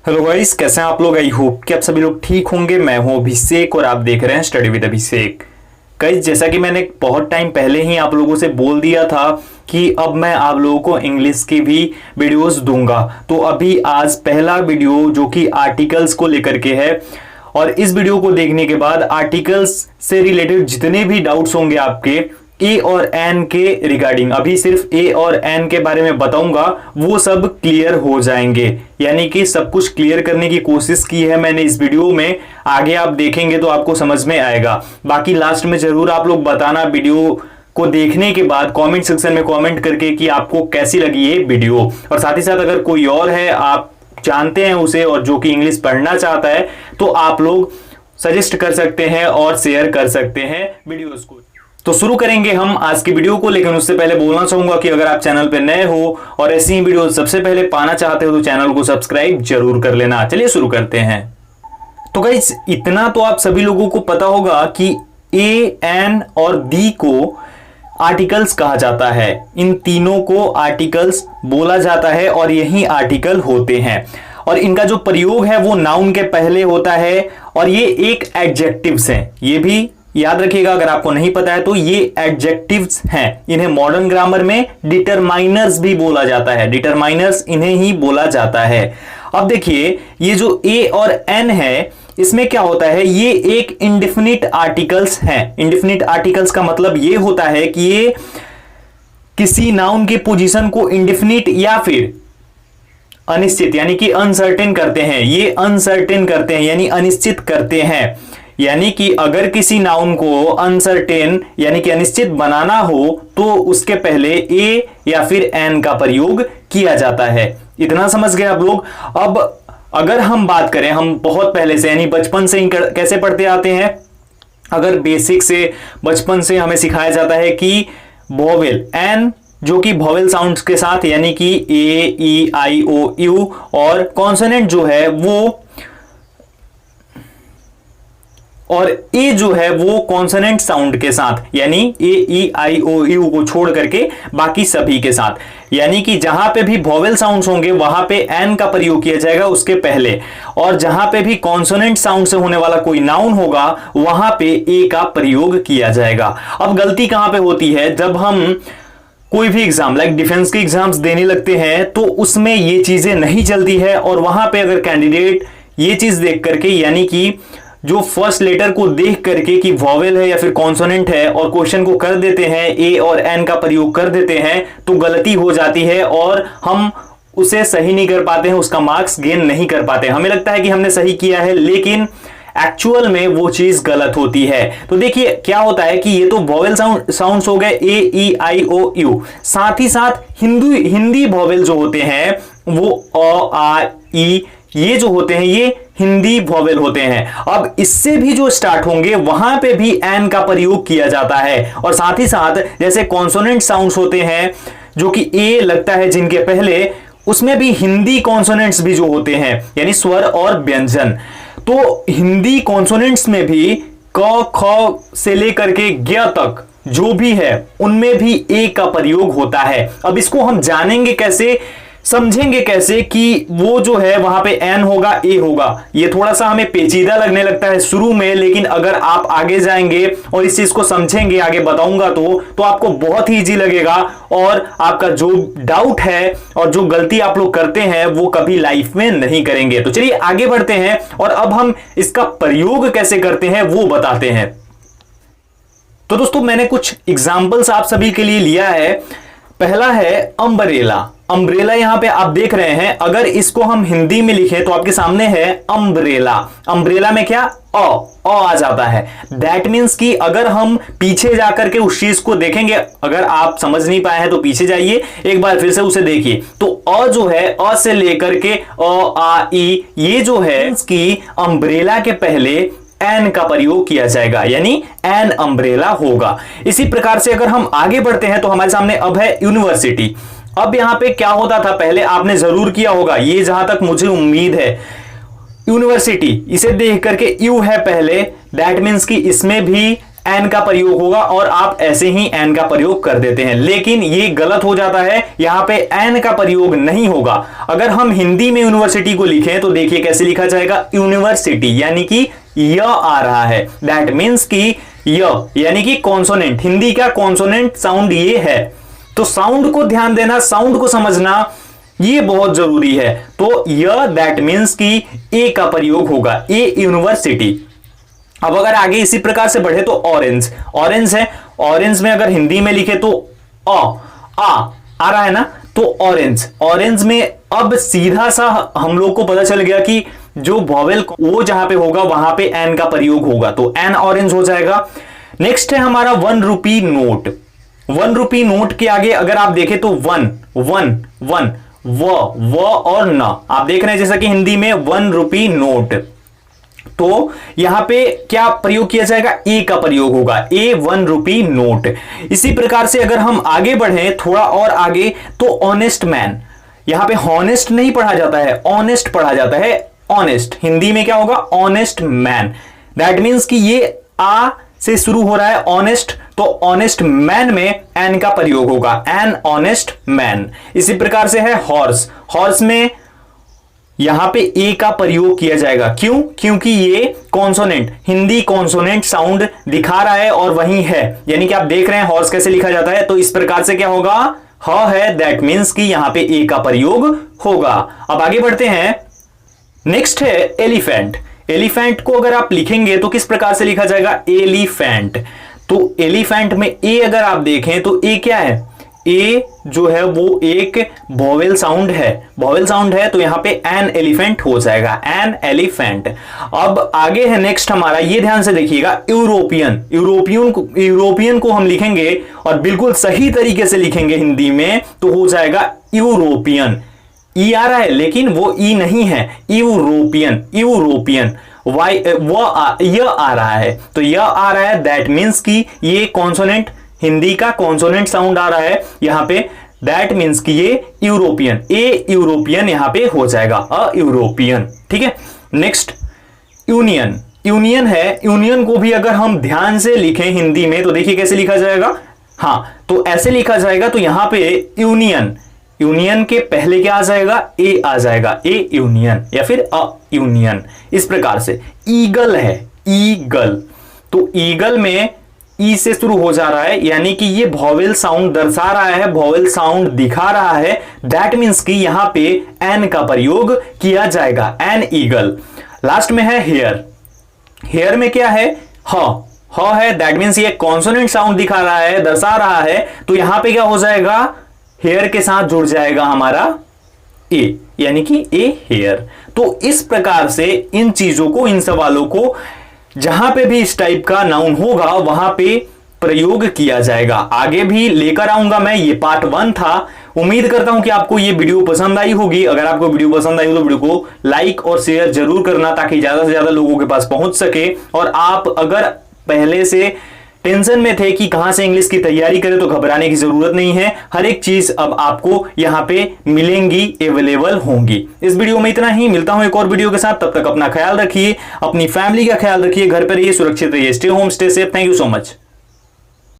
Hello guys, कैसे हैं आप लोग। आई होप कि आप सभी लोग ठीक होंगे। मैं हूं अभिषेक और आप देख रहे हैं स्टडी विद अभिषेक। गाइस, जैसा कि मैंने बहुत टाइम पहले ही आप लोगों से बोल दिया था कि अब मैं आप लोगों को इंग्लिश की भी वीडियोस दूंगा, तो अभी आज पहला वीडियो जो कि आर्टिकल्स को लेकर के है। और इस वीडियो को देखने के बाद आर्टिकल्स से रिलेटेड जितने भी डाउट्स होंगे आपके ए और एन के रिगार्डिंग, अभी सिर्फ ए और एन के बारे में बताऊंगा, वो सब क्लियर हो जाएंगे। यानी कि सब कुछ क्लियर करने की कोशिश की है मैंने इस वीडियो में। आगे आप देखेंगे तो आपको समझ में आएगा। बाकी लास्ट में जरूर आप लोग बताना वीडियो को देखने के बाद कमेंट सेक्शन में कमेंट करके कि आपको कैसी लगी ये वीडियो। और साथ ही साथ अगर कोई और है आप जानते हैं उसे और जो कि इंग्लिश पढ़ना चाहता है, तो आप लोग सजेस्ट कर सकते हैं और शेयर कर सकते हैं वीडियोस को। तो शुरू करेंगे हम आज की वीडियो को, लेकिन उससे पहले बोलना चाहूंगा कि अगर आप चैनल पे नए हो और ऐसी ही वीडियो सबसे पहले पाना चाहते हो तो चैनल को सब्सक्राइब जरूर कर लेना। चलिए शुरू करते हैं। तो गाइस, इतना तो आप सभी लोगों को पता होगा कि ए, एन और दी को आर्टिकल्स कहा जाता है। इन तीनों को आर्टिकल्स बोला जाता है और यही आर्टिकल होते हैं। और इनका जो प्रयोग है वो नाउन के पहले होता है और ये एक एडजेक्टिव्स हैं। ये भी याद रखिएगा, अगर आपको नहीं पता है तो ये एडजेक्टिव्स हैं। इन्हें मॉडर्न ग्रामर में डिटरमाइनर्स भी बोला जाता है। डिटरमाइनर्स इन्हें ही बोला जाता है। अब देखिए, ये जो ए और एन है, इसमें क्या होता है, ये एक इंडेफिनिट आर्टिकल्स हैं। इंडेफिनिट आर्टिकल्स का मतलब ये होता है कि ये किसी नाउन की पोजीशन को इंडेफिनिट या फिर अनिश्चित यानी कि अनसर्टेन करते हैं। ये अनसर्टेन करते हैं यानी अनिश्चित करते हैं। यानी कि अगर किसी नाउन को अनसर्टेन यानी कि अनिश्चित बनाना हो तो उसके पहले ए या फिर एन का प्रयोग किया जाता है। इतना समझ गए आप लोग। अब अगर हम बात करें, हम बहुत पहले से यानी बचपन से ही कैसे पढ़ते आते हैं, अगर बेसिक से बचपन से हमें सिखाया जाता है कि वोवेल एन जो कि वोवेल साउंड्स के साथ यानी कि ए, ई, आई, ओ, यू, और कॉन्सोनेंट जो है वो और ए जो है वो कॉन्सोनेंट साउंड के साथ यानी ए, ई, आई, ओ, यू को छोड़ करके बाकी सभी के साथ। यानी कि जहां पे भी वोवेल साउंड्स होंगे वहां पे एन का प्रयोग किया जाएगा उसके पहले, और जहां पे भी कॉन्सोनेंट साउंड से होने वाला कोई नाउन होगा वहां पे ए का प्रयोग किया जाएगा। अब गलती कहां पे होती है, जब हम कोई भी एग्जाम लाइक डिफेंस के एग्जाम्स देने लगते हैं तो उसमें ये चीजें नहीं चलती है। और वहां पे अगर कैंडिडेट ये चीज देख करके यानी कि जो फर्स्ट लेटर को देख करके कि वॉवेल है या फिर कॉन्सोनेंट है और क्वेश्चन को कर देते हैं ए और एन का प्रयोग कर देते हैं, तो गलती हो जाती है और हम उसे सही नहीं कर पाते हैं, उसका मार्क्स गेन नहीं कर पाते। हमें लगता है कि हमने सही किया है लेकिन एक्चुअल में वो चीज गलत होती है। तो देखिए क्या होता है कि ये तो वॉवेल साउंड्स हो गए ए, ई, आई, ओ, यू। साथ ही साथ हिंदी वॉवेल जो होते हैं वो अ, आ, ई, ये जो होते हैं ये हिंदी वॉवेल होते हैं। अब इससे भी जो स्टार्ट होंगे वहां पे भी एन का प्रयोग किया जाता है। और साथ ही साथ जैसे कॉन्सोनेंट साउंड्स होते हैं जो कि ए लगता है जिनके पहले, उसमें भी हिंदी कॉन्सोनेंट्स भी जो होते हैं यानी स्वर और व्यंजन। तो हिंदी कॉन्सोनेंट्स में भी क, ख से लेकर के ज्ञ तक जो भी है उनमें भी ए का प्रयोग होता है। अब इसको हम जानेंगे कैसे, समझेंगे कैसे कि वो जो है वहां पे एन होगा, ए होगा। ये थोड़ा सा हमें पेचीदा लगने लगता है शुरू में, लेकिन अगर आप आगे जाएंगे और इस चीज को समझेंगे, आगे बताऊंगा तो आपको बहुत ही इजी लगेगा और आपका जो डाउट है और जो गलती आप लोग करते हैं वो कभी लाइफ में नहीं करेंगे। तो चलिए आगे बढ़ते हैं और अब हम इसका प्रयोग कैसे करते हैं वो बताते हैं। तो दोस्तों, मैंने कुछ एग्जाम्पल्स आप सभी के लिए लिया है। पहला है अम्ब्रेला। अम्ब्रेला यहां पे आप देख रहे हैं, अगर इसको हम हिंदी में लिखें तो आपके सामने है अम्ब्रेला। अम्ब्रेला में क्या अ आ जाता है। दैट मीन्स कि अगर हम पीछे जाकर के उस चीज को देखेंगे, अगर आप समझ नहीं पाए हैं तो पीछे जाइए एक बार फिर से उसे देखिए, तो अ जो है अ से लेकर के अ, आ, ई, ये जो है कि अम्ब्रेला के पहले एन का प्रयोग किया जाएगा यानी एन अम्ब्रेला होगा। इसी प्रकार से अगर हम आगे बढ़ते हैं तो हमारे सामने अब है यूनिवर्सिटी। अब यहां पे क्या होता था, पहले आपने जरूर किया होगा, ये जहां तक मुझे उम्मीद है, यूनिवर्सिटी इसे देख करके यू है पहले, दैट मीन्स कि इसमें भी एन का प्रयोग होगा और आप ऐसे ही एन का प्रयोग कर देते हैं, लेकिन ये गलत हो जाता है। यहां पे एन का प्रयोग नहीं होगा। अगर हम हिंदी में यूनिवर्सिटी को लिखें तो देखिए कैसे लिखा जाएगा, यूनिवर्सिटी, यानी कि य आ रहा है। दैट मीन्स कि य यानी कि कॉन्सोनेंट, हिंदी का कॉन्सोनेंट साउंड ये है। तो साउंड को ध्यान देना, साउंड को समझना ये बहुत जरूरी है। तो य दैट मीन्स कि ए का प्रयोग होगा, ए यूनिवर्सिटी। अब अगर आगे इसी प्रकार से बढ़े तो ऑरेंज, ऑरेंज है, ऑरेंज में अगर हिंदी में लिखे तो आ रहा है ना, तो ऑरेंज, ऑरेंज में अब सीधा सा हम लोग को पता चल गया कि जो वॉवेल वो जहां पे होगा वहां पे एन का प्रयोग होगा, तो एन ऑरेंज हो जाएगा। नेक्स्ट है हमारा 1 रुपी नोट। 1 रुपी नोट के आगे अगर आप देखें तो वन व और न, आप देख रहे हैं जैसा कि हिंदी में 1 रुपी नोट, तो यहां पे क्या प्रयोग किया जाएगा, ए का प्रयोग होगा, ए 1 रुपी नोट। इसी प्रकार से अगर हम आगे बढ़े थोड़ा और आगे तो ऑनेस्ट मैन, यहां पे हॉनेस्ट नहीं पढ़ा जाता है, ऑनेस्ट पढ़ा जाता है, ऑनेस्ट। हिंदी में क्या होगा, ऑनेस्ट मैन। दैट मीन्स कि ये आ से शुरू हो रहा है, ऑनेस्ट, तो ऑनेस्ट मैन में एन का प्रयोग होगा, एन ऑनेस्ट मैन। इसी प्रकार से है हॉर्स, हॉर्स में यहां पे ए का प्रयोग किया जाएगा। क्यों? क्योंकि ये कॉन्सोनेंट, हिंदी कॉन्सोनेंट साउंड दिखा रहा है और वही है, यानी कि आप देख रहे हैं हॉर्स कैसे लिखा जाता है, तो इस प्रकार से क्या होगा, ह है, दैट मीन्स कि यहां पे ए का प्रयोग होगा। अब आगे बढ़ते हैं, नेक्स्ट है एलिफेंट। एलिफेंट को अगर आप लिखेंगे तो किस प्रकार से लिखा जाएगा, एलिफेंट। तो एलिफेंट में ए अगर आप देखें तो ए क्या है, ए जो है वो एक वॉवेल साउंड है, वॉवेल साउंड है, तो यहां पे एन एलिफेंट हो जाएगा, एन एलिफेंट। अब आगे है नेक्स्ट हमारा, ये ध्यान से देखिएगा, यूरोपियन। यूरोपियन को हम लिखेंगे और बिल्कुल सही तरीके से लिखेंगे हिंदी में तो हो जाएगा यूरोपियन। ई आ रहा है लेकिन वो ई नहीं है, यूरोपियन, यूरोपियन। यह आ रहा है, तो यह आ रहा है, दैट मीन्स कि ये कॉन्सोनेंट, हिंदी का कॉन्सोनेंट साउंड आ रहा है यहां पे, दैट मीन्स कि ये यूरोपियन, ए यूरोपियन यहां पे हो जाएगा, अ यूरोपियन। ठीक है, नेक्स्ट यूनियन। यूनियन है, यूनियन को भी अगर हम ध्यान से लिखें हिंदी में तो देखिए कैसे लिखा जाएगा, हां तो ऐसे लिखा जाएगा। तो यहां पे यूनियन, यूनियन के पहले क्या आ जाएगा, ए आ जाएगा, ए यूनियन या फिर अ यूनियन। इस प्रकार से ईगल है, ईगल, तो ईगल में ई से शुरू हो जा रहा है, यानी कि ये वॉवेल साउंड दर्शा रहा है, वॉवेल साउंड दिखा रहा है, दैट मीन्स कि यहां पे एन का प्रयोग किया जाएगा, एन ईगल। लास्ट में है हेयर। हेयर में क्या है, ह है, दैट मीन्स ये कॉन्सोनेंट साउंड दिखा रहा है, दर्शा रहा है, तो यहां पे क्या हो जाएगा, हेयर के साथ जुड़ जाएगा हमारा ए, यानी कि ए हेयर। तो इस प्रकार से इन चीजों को, इन सवालों को जहां पे भी इस टाइप का नाउन होगा वहां पे प्रयोग किया जाएगा। आगे भी लेकर आऊंगा मैं, ये पार्ट 1 था। उम्मीद करता हूं कि आपको ये वीडियो पसंद आई होगी। अगर आपको वीडियो पसंद आई हो तो वीडियो को लाइक और शेयर जरूर करना, ताकि ज्यादा से ज्यादा लोगों के पास पहुंच सके। और आप अगर पहले से टेंशन में थे कि कहां से इंग्लिश की तैयारी करें तो घबराने की जरूरत नहीं है, हर एक चीज अब आपको यहां पे मिलेंगी, अवेलेबल होंगी। इस वीडियो में इतना ही, मिलता हूं एक और वीडियो के साथ। तब तक अपना ख्याल रखिए, अपनी फैमिली का ख्याल रखिए, घर पर रहिए, सुरक्षित रहिए, stay home stay safe. Thank you so much.